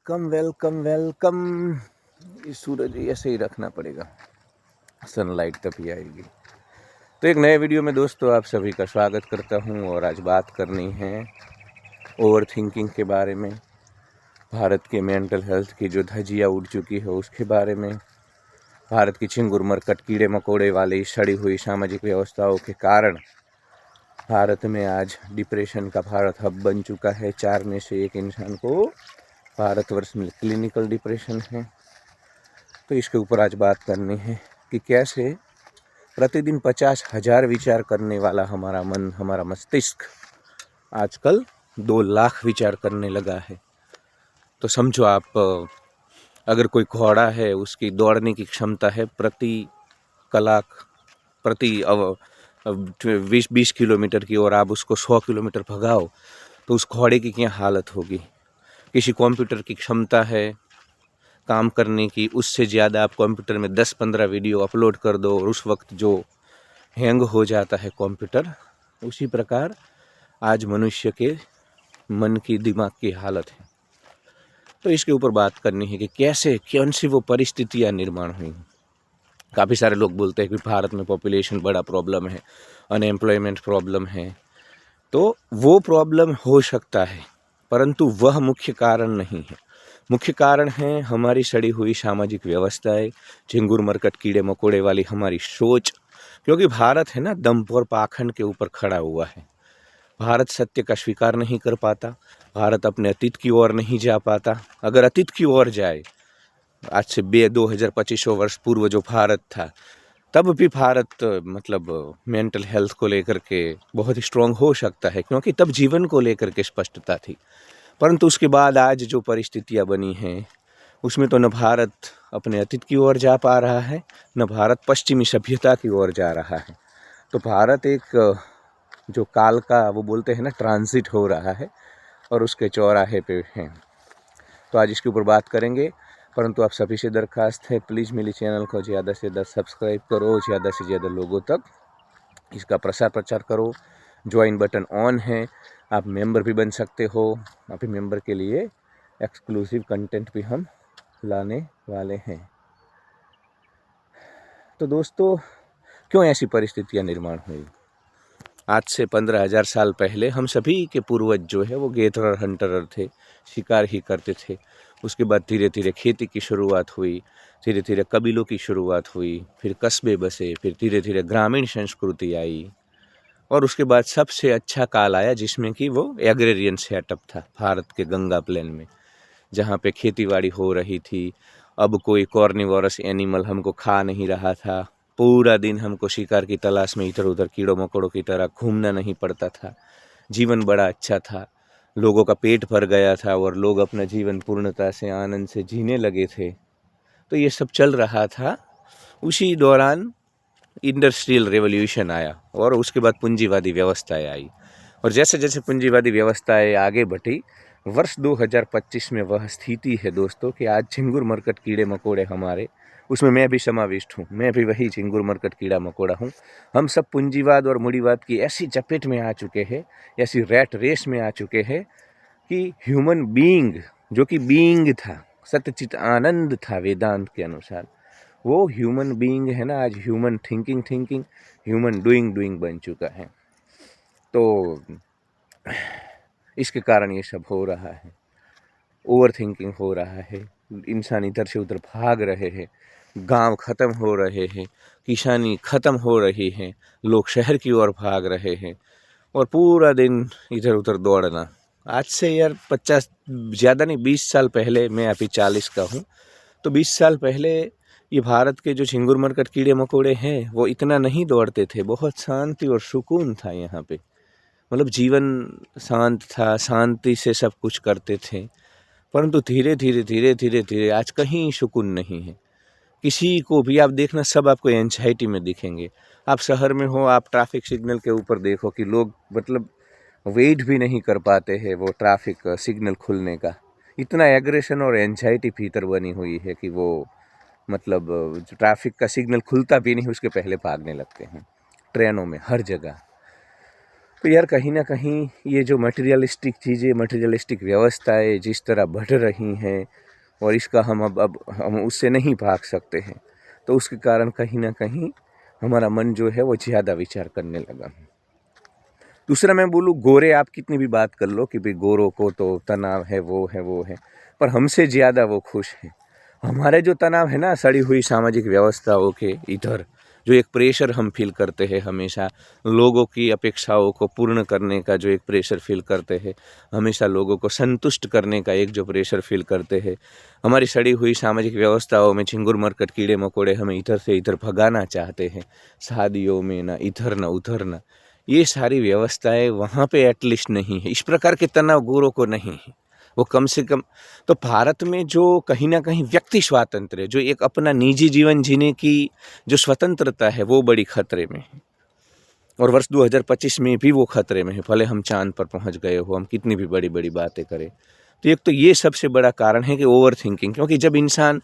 Welcome welcome welcome. इस सूरज ऐसे ही रखना पड़ेगा, सनलाइट तभी आएगी। तो एक नए वीडियो में दोस्तों आप सभी का स्वागत करता हूं और आज बात करनी है ओवर थिंकिंग के बारे में। भारत के मेंटल हेल्थ की जो धज्जियां उड़ चुकी है उसके बारे में। भारत की चिंगुर मरकट कीड़े मकोड़े वाली सड़ी हुई सामाजिक व्यवस्थाओं के कारण भारत में आज डिप्रेशन का भारत हब बन चुका है। 4 में से 1 इंसान को भारतवर्ष में क्लिनिकल डिप्रेशन है। तो इसके ऊपर आज बात करनी है कि कैसे प्रतिदिन 50,000 विचार करने वाला हमारा मन, हमारा मस्तिष्क आजकल 2 लाख विचार करने लगा है। तो समझो आप, अगर कोई घोड़ा है, उसकी दौड़ने की क्षमता है प्रति कलाक प्रति 20 किलोमीटर की, और आप उसको 100 किलोमीटर भगाओ तो उस घोड़े की क्या हालत होगी। किसी कंप्यूटर की क्षमता है काम करने की, उससे ज़्यादा आप कंप्यूटर में 10-15 वीडियो अपलोड कर दो और उस वक्त जो हैंग हो जाता है कंप्यूटर, उसी प्रकार आज मनुष्य के मन की, दिमाग की हालत है। तो इसके ऊपर बात करनी है कि कैसे, कौन सी वो परिस्थितियाँ निर्माण हुई। काफ़ी सारे लोग बोलते हैं कि भारत में पॉपुलेशन बड़ा प्रॉब्लम है, अनएम्प्लॉयमेंट प्रॉब्लम है। तो वो प्रॉब्लम हो सकता है, परंतु वह मुख्य कारण नहीं है। मुख्य कारण है हमारी सड़ी हुई सामाजिक व्यवस्थाएं, झिंगुर मरकट कीड़े मकोड़े वाली हमारी सोच। क्योंकि भारत है ना, दंभ और पाखंड के ऊपर खड़ा हुआ है। भारत सत्य का स्वीकार नहीं कर पाता, भारत अपने अतीत की ओर नहीं जा पाता। अगर अतीत की ओर जाए, आज से 2,000-2,500 वर्ष पूर्व जो भारत था, तब भी भारत मतलब मेंटल हेल्थ को लेकर के बहुत स्ट्रांग हो सकता है, क्योंकि तब जीवन को लेकर के स्पष्टता थी। परंतु उसके बाद आज जो परिस्थितियां बनी हैं, उसमें तो न भारत अपने अतीत की ओर जा पा रहा है, न भारत पश्चिमी सभ्यता की ओर जा रहा है। तो भारत एक जो काल का, वो बोलते हैं ना, ट्रांजिट हो रहा है और उसके चौराहे पे हैं। तो आज इसके ऊपर बात करेंगे, परंतु आप सभी से दरखास्त है, प्लीज़ मेरे चैनल को ज़्यादा से ज़्यादा सब्सक्राइब करो, ज़्यादा से ज़्यादा लोगों तक इसका प्रसार प्रचार करो। ज्वाइन बटन ऑन है, आप मेंबर भी बन सकते हो। अभी मेंबर के लिए एक्सक्लूसिव कंटेंट भी हम लाने वाले हैं। तो दोस्तों, क्यों ऐसी परिस्थितियां निर्माण हुई? आज से 15,000 साल पहले हम सभी के पूर्वज जो है वो गैदरर हंटरर थे, शिकार ही करते थे। उसके बाद धीरे धीरे खेती की शुरुआत हुई, धीरे धीरे कबीलों की शुरुआत हुई, फिर कस्बे बसे, फिर धीरे धीरे ग्रामीण संस्कृति आई, और उसके बाद सबसे अच्छा काल आया जिसमें कि वो एग्रेरियन सेटअप था भारत के गंगा प्लेन में, जहाँ पे खेतीबाड़ी हो रही थी। अब कोई कॉर्निवोरस एनिमल हमको खा नहीं रहा था। पूरा दिन हमको शिकार की तलाश में इधर उधर कीड़ों मकोड़ों की तरह घूमना नहीं पड़ता था। जीवन बड़ा अच्छा था, लोगों का पेट भर गया था और लोग अपना जीवन पूर्णता से, आनंद से जीने लगे थे। तो ये सब चल रहा था। उसी दौरान इंडस्ट्रियल रेवोल्यूशन आया और उसके बाद पूंजीवादी व्यवस्थाएं आई, और जैसे जैसे पूंजीवादी व्यवस्थाएं आगे बढ़ी, वर्ष 2025 में वह स्थिति है दोस्तों कि आज झिंगुर मरकट कीड़े मकोड़े हमारे, उसमें मैं भी समाविष्ट हूँ, मैं भी वही झिंगुर मरकट कीड़ा मकोड़ा हूँ। हम सब पूंजीवाद और मूढ़ीवाद की ऐसी चपेट में आ चुके हैं, ऐसी रैट रेस में आ चुके हैं कि ह्यूमन बीइंग, जो कि बीइंग था, सत्यचित आनंद था वेदांत के अनुसार, वो ह्यूमन बीइंग है ना, आज ह्यूमन थिंकिंग, ह्यूमन डूइंग बन चुका है। तो इसके कारण ये सब हो रहा है, ओवर थिंकिंग हो रहा है, इंसान इधर से उधर भाग रहे हैं, गांव ख़त्म हो रहे हैं, किसानी ख़त्म हो रही है, लोग शहर की ओर भाग रहे हैं, और पूरा दिन इधर उधर दौड़ना। आज से यार 50, ज़्यादा नहीं, 20 साल पहले, मैं अभी 40 का हूँ, तो 20 साल पहले ये भारत के जो झिंगुर मरकट कीड़े मकोड़े हैं वो इतना नहीं दौड़ते थे। बहुत शांति और सुकून था यहाँ पे, मतलब जीवन शांत था, शांति से सब कुछ करते थे। परंतु धीरे धीरे आज कहीं सुकून नहीं है। किसी को भी आप देखना, सब आपको एंजाइटी में दिखेंगे। आप शहर में हो, आप ट्रैफिक सिग्नल के ऊपर देखो कि लोग मतलब वेट भी नहीं कर पाते हैं वो ट्रैफिक सिग्नल खुलने का। इतना एग्रेशन और एंजाइटी भीतर बनी हुई है कि वो मतलब जो ट्रैफिक का सिग्नल खुलता भी नहीं उसके पहले भागने लगते हैं, ट्रेनों में, हर जगह। तो यार कहीं ना कहीं ये जो मटेरियलिस्टिक चीज़ें, मटेरियलिस्टिक व्यवस्थाएं जिस तरह बढ़ रही हैं और इसका अब हम उससे नहीं भाग सकते हैं, तो उसके कारण कहीं ना कहीं हमारा मन जो है वो ज़्यादा विचार करने लगा। दूसरा मैं बोलूँ, गोरे आप कितनी भी बात कर लो कि भाई गोरों को तो तनाव है, वो है वो है, पर हमसे ज़्यादा वो खुश हैं। हमारे जो तनाव है ना, सड़ी हुई सामाजिक व्यवस्थाओं के इधर जो एक प्रेशर हम फील करते हैं, हमेशा लोगों की अपेक्षाओं को पूर्ण करने का जो एक प्रेशर फील करते हैं, हमेशा लोगों को संतुष्ट करने का एक जो प्रेशर फील करते हैं, हमारी सड़ी हुई सामाजिक व्यवस्थाओं में झिंगुर मरकट कीड़े मकोड़े हमें इधर से इधर भगाना चाहते हैं, शादियों में ना इधर ना उधर ना, ये सारी व्यवस्थाएं वहाँ पे एटलीस्ट नहीं है। इस प्रकार के तनाव गोरों को नहीं है, वो कम से कम। तो भारत में जो कहीं ना कहीं व्यक्ति स्वातंत्र्य है, जो एक अपना निजी जीवन जीने की जो स्वतंत्रता है, वो बड़ी खतरे में है। और वर्ष 2025 में भी वो खतरे में है, भले हम चांद पर पहुंच गए हो, हम कितनी भी बड़ी बड़ी बातें करें। तो एक तो ये सबसे बड़ा कारण है कि ओवर थिंकिंग, क्योंकि जब इंसान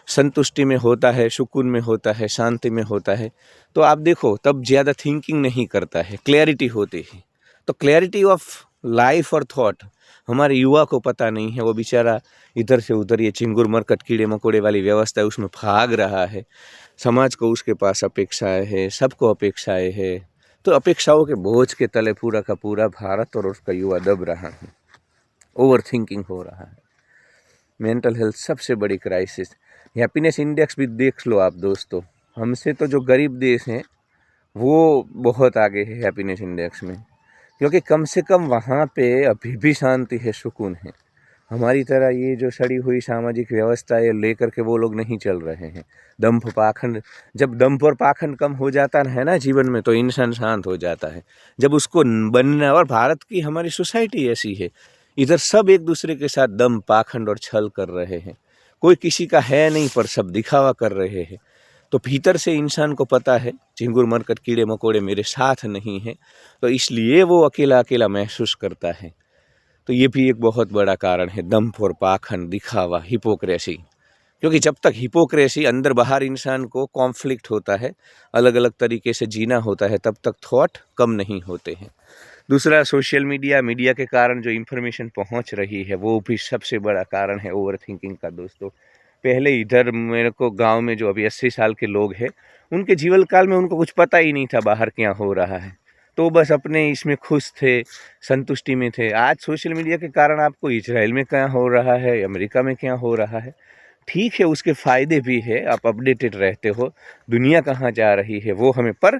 संतुष्टि में होता है, सुकून में होता है, शांति में होता है, तो आप देखो तब ज़्यादा थिंकिंग नहीं करता है, क्लैरिटी होती है। तो क्लैरिटी ऑफ लाइफ और थॉट हमारे युवा को पता नहीं है। वो बेचारा इधर से उधर ये चिंगुर मरकट कीड़े मकोड़े वाली व्यवस्था है उसमें भाग रहा है। समाज को उसके पास अपेक्षाएं है, सबको अपेक्षाएं है, तो अपेक्षाओं के बोझ के तले पूरा का पूरा भारत और उसका युवा दब रहा है। ओवर थिंकिंग हो रहा है। मेंटल हेल्थ सबसे बड़ी क्राइसिस। हैप्पीनेस इंडेक्स भी देख लो आप दोस्तों, हमसे तो जो गरीब देश हैं वो बहुत आगे है हैप्पीनेस इंडेक्स में, क्योंकि कम से कम वहाँ पे अभी भी शांति है, सुकून है। हमारी तरह ये जो सड़ी हुई सामाजिक व्यवस्थाएं लेकर के वो लोग नहीं चल रहे हैं। दंभ पाखंड, जब दंभ और पाखंड कम हो जाता है ना जीवन में, तो इंसान शांत हो जाता है। जब उसको बनना, और भारत की हमारी सोसाइटी ऐसी है, इधर सब एक दूसरे के साथ दंभ पाखंड और छल कर रहे हैं, कोई किसी का है नहीं, पर सब दिखावा कर रहे हैं। तो भीतर से इंसान को पता है झिंगुर मरकट कीड़े मकोड़े मेरे साथ नहीं है, तो इसलिए वो अकेला अकेला महसूस करता है। तो ये भी एक बहुत बड़ा कारण है, दंभ और पाखंड, दिखावा, हिपोक्रेसी। क्योंकि जब तक हिपोक्रेसी अंदर बाहर इंसान को कॉन्फ्लिक्ट होता है, अलग अलग तरीके से जीना होता है, तब तक थॉट कम नहीं होते हैं। दूसरा, सोशल मीडिया के कारण जो इन्फॉर्मेशन पहुंच रही है, वो भी सबसे बड़ा कारण है ओवर थिंकिंग का दोस्तों। पहले इधर मेरे को गांव में जो अभी 80 साल के लोग हैं, उनके जीवन काल में उनको कुछ पता ही नहीं था बाहर क्या हो रहा है, तो बस अपने इसमें खुश थे, संतुष्टि में थे। आज सोशल मीडिया के कारण आपको इजराइल में क्या हो रहा है, अमेरिका में क्या हो रहा है, ठीक है उसके फ़ायदे भी है, आप अपडेटेड रहते हो, दुनिया कहाँ जा रही है वो हमें, पर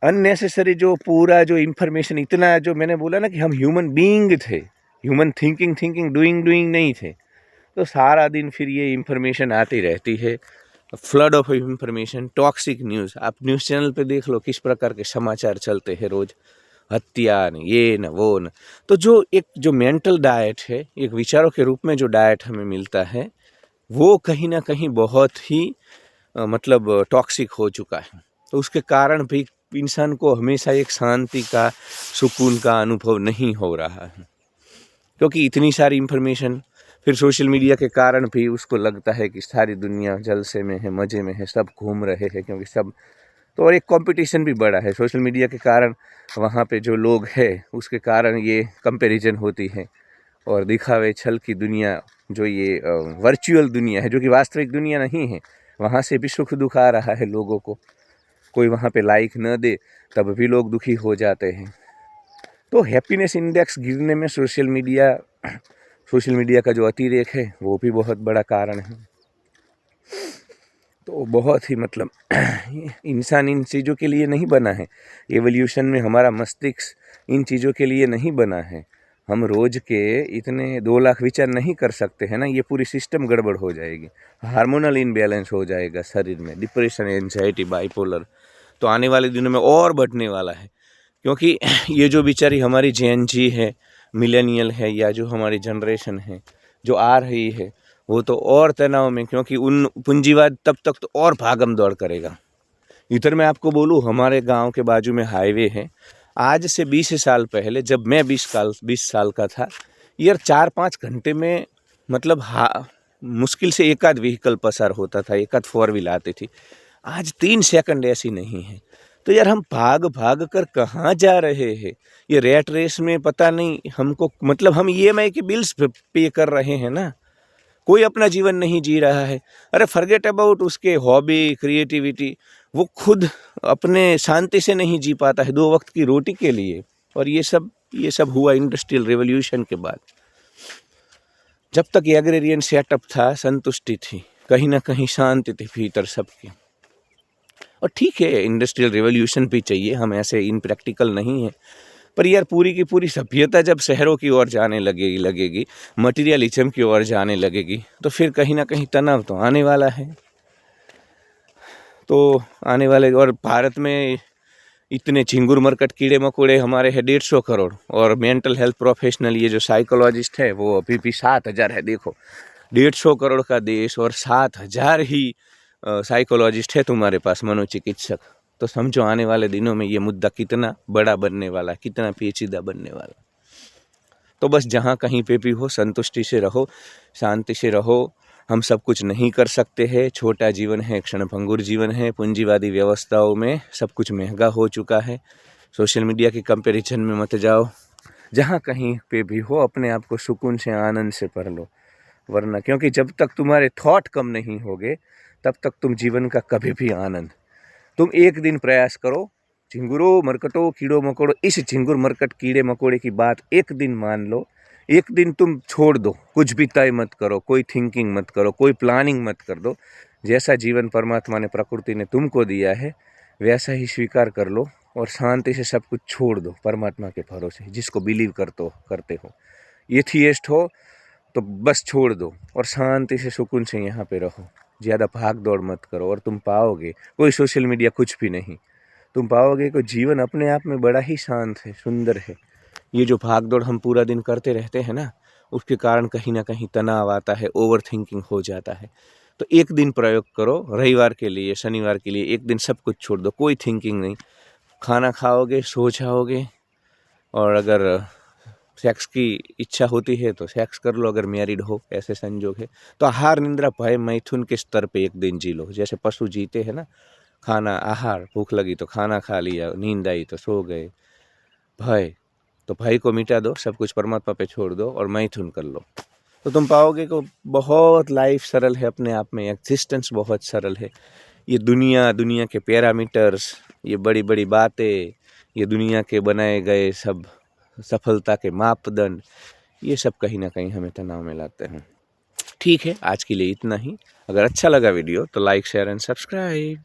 अननेसेसरी जो पूरा जो इन्फॉर्मेशन, इतना जो मैंने बोला ना कि हम ह्यूमन बीइंग थे, ह्यूमन थिंकिंग डूइंग नहीं थे, तो सारा दिन फिर ये इन्फॉर्मेशन आती रहती है, flood of information, toxic news. आप न्यूज़ चैनल पे देख लो किस प्रकार के समाचार चलते हैं रोज़, हत्या न, ये न वो न। तो जो एक जो मेंटल डाइट है, एक विचारों के रूप में जो डाइट हमें मिलता है, वो कहीं ना कहीं बहुत ही मतलब टॉक्सिक हो चुका है। तो उसके कारण भी इंसान को हमेशा एक शांति का, सुकून का अनुभव नहीं हो रहा है, क्योंकि इतनी सारी इन्फॉर्मेशन। फिर सोशल मीडिया के कारण भी उसको लगता है कि सारी दुनिया जलसे में है, मज़े में है, सब घूम रहे हैं, क्योंकि सब तो, और एक कंपटीशन भी बढ़ा है सोशल मीडिया के कारण। वहाँ पे जो लोग हैं उसके कारण ये कंपैरिजन होती है, और दिखावे छल की दुनिया, जो ये वर्चुअल दुनिया है, जो कि वास्तविक दुनिया नहीं है, वहाँ से भी सुख दुख आ रहा है लोगों को। कोई वहाँ पे लाइक न दे तब भी लोग दुखी हो जाते हैं। तो हैप्पीनेस इंडेक्स गिरने में सोशल मीडिया का जो अतिरेक है वो भी बहुत बड़ा कारण है। तो बहुत ही मतलब इंसान इन चीज़ों के लिए नहीं बना है, एवोल्यूशन में हमारा मस्तिष्क इन चीज़ों के लिए नहीं बना है। हम रोज़ के इतने 2 लाख विचार नहीं कर सकते हैं ना, ये पूरी सिस्टम गड़बड़ हो जाएगी, हार्मोनल इनबैलेंस हो जाएगा शरीर में, डिप्रेशन, एंजाइटी, बाइपोलर तो आने वाले दिनों में और बढ़ने वाला है। क्योंकि ये जो बेचारी हमारी जेन जी है, मिलेनियल है, या जो हमारी जनरेशन है जो आ रही है, वो तो और तनाव में, क्योंकि उन पूंजीवाद तब तक तो और भागम दौड़ करेगा। इधर मैं आपको बोलूँ, हमारे गांव के बाजू में हाईवे है। आज से 20 साल पहले जब मैं 20 साल का था, यार 4-5 घंटे में मतलब मुश्किल से एक आध व्हीकल पसार होता था, एक आध 4 व्हील आती थी। आज 3 सेकंड ऐसी नहीं है। तो यार हम भाग भाग कर कहाँ जा रहे हैं? ये रैट रेस में पता नहीं हमको, मतलब हम ईएमआई के बिल्स पे कर रहे हैं ना, कोई अपना जीवन नहीं जी रहा है। अरे फॉरगेट अबाउट उसके हॉबी, क्रिएटिविटी, वो खुद अपने शांति से नहीं जी पाता है 2 वक्त की रोटी के लिए। और ये सब हुआ इंडस्ट्रियल रेवोल्यूशन के बाद। जब तक एग्रेरियन सेटअप था, संतुष्टि थी, कहीं ना कहीं शांति थी भीतर सबकी। और ठीक है, इंडस्ट्रियल रेवोल्यूशन भी चाहिए, हम ऐसे इनप्रैक्टिकल नहीं है। पर यार पूरी की पूरी सभ्यता जब शहरों की ओर जाने लगेगी, मटीरियलिज्म की ओर जाने लगेगी, तो फिर कहीं ना कहीं तनाव तो आने वाला है। तो आने वाले, और भारत में इतने झिंगुर मरकट कीड़े मकोड़े हमारे हैं 150 करोड़, और मेंटल हेल्थ प्रोफेशनल, ये जो साइकोलॉजिस्ट है वो अभी भी 7,000 है। देखो, 150 करोड़ का देश और 7,000 ही साइकोलॉजिस्ट है तुम्हारे पास, मनोचिकित्सक। तो समझो आने वाले दिनों में ये मुद्दा कितना बड़ा बनने वाला, कितना पेचीदा बनने वाला। तो बस जहाँ कहीं पे भी हो, संतुष्टि से रहो, शांति से रहो। हम सब कुछ नहीं कर सकते हैं, छोटा जीवन है, क्षणभंगुर जीवन है, पूंजीवादी व्यवस्थाओं में सब कुछ महंगा हो चुका है। सोशल मीडिया के कंपैरिजन में मत जाओ। जहाँ कहीं पे भी हो, अपने आप को सुकून से, आनंद से भर लो। वरना, क्योंकि जब तक तुम्हारे थॉट कम नहीं होगे, तब तक तुम जीवन का कभी भी आनंद, तुम एक दिन प्रयास करो, झिंगुरों मरकटों कीड़ों मकोड़ों, इस झिंगुर मरकट कीड़े मकोड़े की बात एक दिन मान लो, एक दिन तुम छोड़ दो, कुछ भी तय मत करो, कोई थिंकिंग मत करो, कोई प्लानिंग मत कर दो। जैसा जीवन परमात्मा ने, प्रकृति ने तुमको दिया है, वैसा ही स्वीकार कर लो और शांति से सब कुछ छोड़ दो परमात्मा के भरोसे, जिसको बिलीव करते हो। एथियस्ट हो तो बस छोड़ दो और शांति से, सुकून से यहाँ पे रहो। ज़्यादा भाग दौड़ मत करो और तुम पाओगे, कोई सोशल मीडिया कुछ भी नहीं, तुम पाओगे कि जीवन अपने आप में बड़ा ही शांत है, सुंदर है। ये जो भाग दौड़ हम पूरा दिन करते रहते हैं ना, उसके कारण कहीं ना कहीं तनाव आता है, ओवर थिंकिंग हो जाता है। तो एक दिन प्रयोग करो, रविवार के लिए, शनिवार के लिए, एक दिन सब कुछ छोड़ दो, कोई थिंकिंग नहीं। खाना खाओगे, सो जाओगे, और अगर सेक्स की इच्छा होती है तो सेक्स कर लो, अगर मैरिड हो, ऐसे संजोग है। तो आहार, निंद्रा, भय, मैथुन के स्तर पे एक दिन जी लो, जैसे पशु जीते हैं ना। खाना, आहार, भूख लगी तो खाना खा लिया, नींद आई तो सो गए, भय तो भय को मिटा दो, सब कुछ परमात्मा पे छोड़ दो और मैथुन कर लो। तो तुम पाओगे कि बहुत लाइफ सरल है अपने आप में, एग्जिस्टेंस बहुत सरल है। ये दुनिया के पैरामीटर्स, ये बड़ी बड़ी बातें, ये दुनिया के बनाए गए सब सफलता के मापदंड, ये सब कहीं ना कहीं हमें तनाव में लाते हैं। ठीक है, आज के लिए इतना ही। अगर अच्छा लगा वीडियो तो लाइक, शेयर एंड सब्सक्राइब।